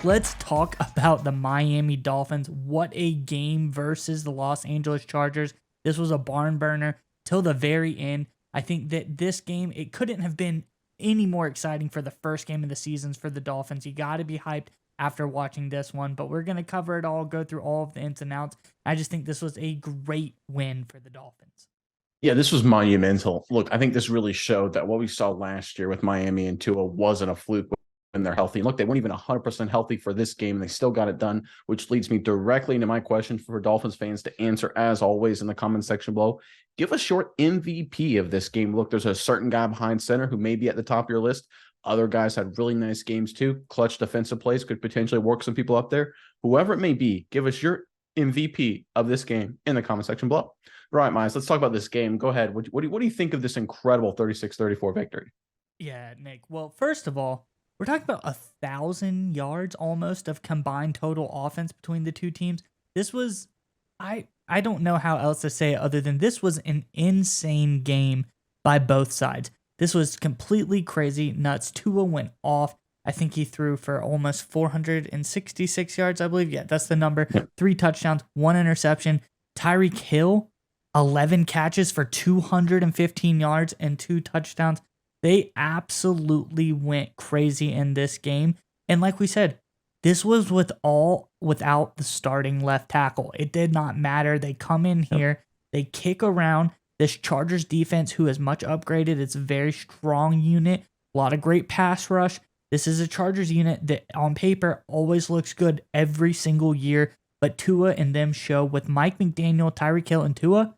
let's talk about the Miami Dolphins. What a game versus the Los Angeles Chargers. This was a barn burner till the very end. I think that this game, it couldn't have been any more exciting for the first game of the seasons for the Dolphins. You got to be hyped after watching this one, but we're going to cover it all, go through all of the ins and outs. I just think this was a great win for the Dolphins. Yeah, this was monumental. Look, I think this really showed that what we saw last year with Miami and Tua wasn't a fluke when they're healthy. And look, they weren't even 100% healthy for this game, and they still got it done, which leads me directly into my question for Dolphins fans to answer, as always, in the comment section below. Give us your MVP of this game. Look, there's a certain guy behind center who may be at the top of your list. Other guys had really nice games too. Clutch defensive plays could potentially work some people up there. Whoever it may be, give us your MVP of this game in the comment section below. Right, Miles, let's talk about this game. Go ahead. What do you think of this incredible 36-34 victory? Yeah, Nick. Well, first of all, we're talking about 1,000 yards almost of combined total offense between the two teams. This was, I don't know how else to say it other than this was an insane game by both sides. This was completely crazy, nuts. Tua went off. I think he threw for almost 466 yards, I believe. Yeah, that's the number. 3 touchdowns, 1 interception. Tyreek Hill, 11 catches for 215 yards and 2 touchdowns. They absolutely went crazy in this game. And like we said, this was without the starting left tackle. It did not matter. They come in here, they kick around. This Chargers defense, who is much upgraded, it's a very strong unit, a lot of great pass rush. This is a Chargers unit that on paper always looks good every single year, but Tua and them show with Mike McDaniel, Tyreek Hill, and Tua,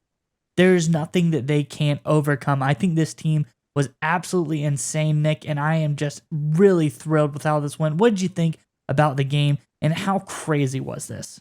there's nothing that they can't overcome. I think this team was absolutely insane, Nick, and I am just really thrilled with how this went. What did you think about the game, and how crazy was this?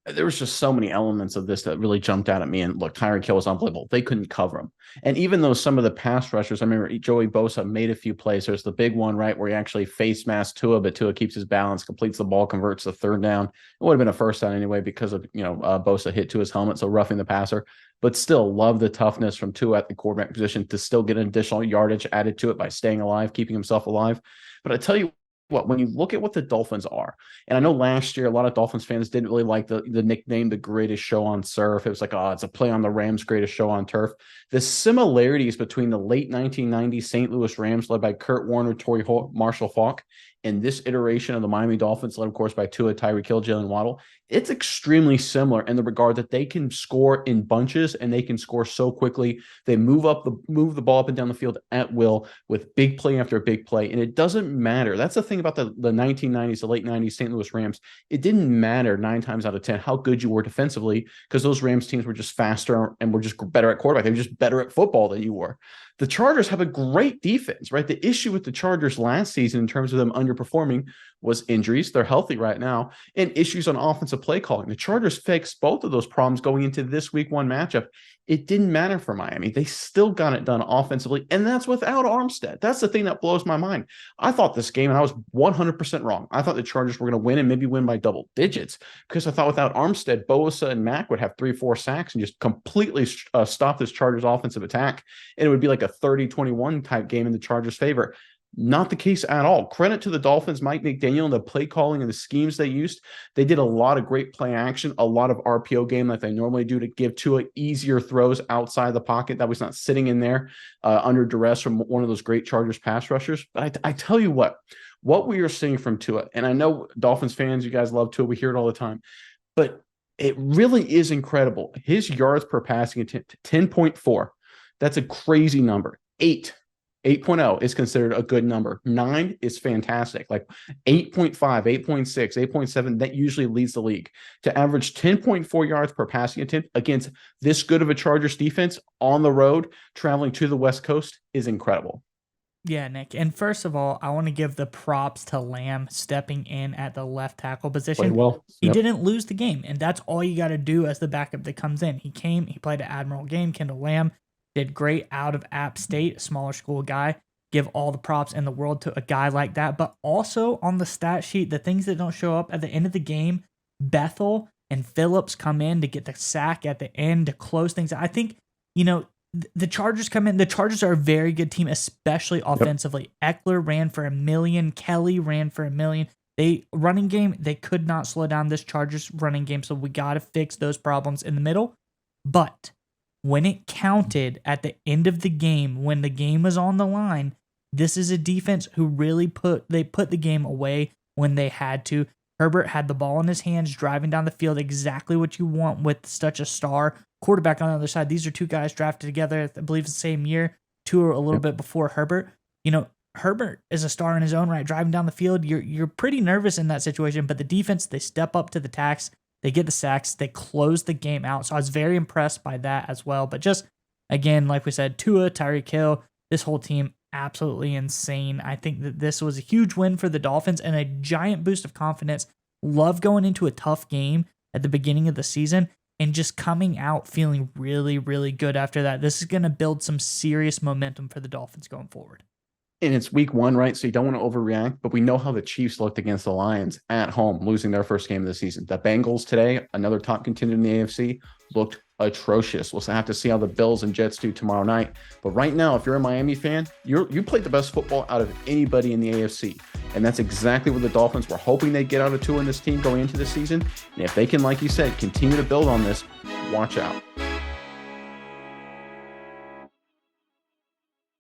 There was just so many elements of this that really jumped out at me. And look, Tyreek Hill was unbelievable. They couldn't cover him. And even though some of the pass rushers, I remember Joey Bosa made a few plays. There's the big one, right, where he actually face masked Tua, but Tua keeps his balance, completes the ball, converts the third down. It would have been a first down anyway because of, Bosa hit to his helmet, so roughing the passer. But still, love the toughness from Tua at the quarterback position to still get an additional yardage added to it by staying alive, keeping himself alive. But I tell you what, when you look at what the Dolphins are, and I know last year a lot of Dolphins fans didn't really like the nickname the greatest show on turf. It was like, oh, it's a play on the Rams' greatest show on turf. The similarities between the late 1990s St. Louis Rams led by Kurt Warner, Torrey Marshall Faulk, and this iteration of the Miami Dolphins led, of course, by Tua, Tyreek Hill, Jalen Waddle, it's extremely similar in the regard that they can score in bunches and they can score so quickly. They move the ball up and down the field at will with big play after big play, and it doesn't matter. That's the thing about the 1990s, the late 90s St. Louis Rams. It didn't matter 9 times out of 10 how good you were defensively, because those Rams teams were just faster and were just better at quarterback. They were just better at football than you were. The Chargers have a great defense, right? The issue with the Chargers last season in terms of them underperforming was injuries. They're healthy right now, and issues on offensive play calling. The Chargers fixed both of those problems going into this week 1 matchup. It didn't matter for Miami. They still got it done offensively, and that's without Armstead. That's the thing that blows my mind. I thought this game, and I was 100% wrong. I thought the Chargers were going to win and maybe win by double digits, because I thought without Armstead, Bosa and Mack would have 3-4 sacks and just completely stop this Chargers offensive attack, and it would be like a 30-21 type game in the Chargers' favor. Not the case at all. Credit to the Dolphins, Mike McDaniel, and the play calling and the schemes they used. They did a lot of great play action, a lot of RPO game like they normally do to give Tua easier throws outside the pocket that was not sitting in there under duress from one of those great Chargers pass rushers. But I tell you what we are seeing from Tua, and I know Dolphins fans, you guys love Tua. We hear it all the time. But it really is incredible. His yards per passing attempt, 10.4. That's a crazy number. 8.0 is considered a good number. 9 is fantastic. Like 8.5, 8.6, 8.7, that usually leads the league. To average 10.4 yards per passing attempt against this good of a Chargers defense on the road, traveling to the West Coast, is incredible. Yeah, Nick. And first of all, I want to give the props to Lamb stepping in at the left tackle position. Played well. He didn't lose the game, and that's all you got to do as the backup that comes in. He played an admirable game. Kendall Lamb did great out of App State, a smaller school guy. Give all the props in the world to a guy like that. But also on the stat sheet, the things that don't show up at the end of the game, Bethel and Phillips come in to get the sack at the end to close things out. I think, the Chargers come in. The Chargers are a very good team, especially offensively. Eckler ran for 1 million. Kelly ran for 1 million. They running game, they could not slow down this Chargers running game, so we got to fix those problems in the middle. But when it counted at the end of the game, when the game was on the line, this is a defense who really put the game away when they had to. Herbert had the ball in his hands, driving down the field, exactly what you want with such a star quarterback on the other side. These are two guys drafted together, I believe, the same year, two or a little bit before Herbert. Herbert is a star in his own right, driving down the field. You're pretty nervous in that situation, but the defense, they step up to the task. They get the sacks. They close the game out. So I was very impressed by that as well. But just, again, like we said, Tua, Tyreek Hill, this whole team, absolutely insane. I think that this was a huge win for the Dolphins and a giant boost of confidence. Love going into a tough game at the beginning of the season and just coming out feeling really, really good after that. This is going to build some serious momentum for the Dolphins going forward. And it's week 1, right? So you don't want to overreact, but we know how the Chiefs looked against the Lions at home, losing their first game of the season. The Bengals today, another top contender in the AFC, looked atrocious. We'll have to see how the Bills and Jets do tomorrow night. But right now, if you're a Miami fan, you played the best football out of anybody in the AFC. And that's exactly what the Dolphins were hoping they'd get out of Tua in this team going into the season. And if they can, like you said, continue to build on this, watch out.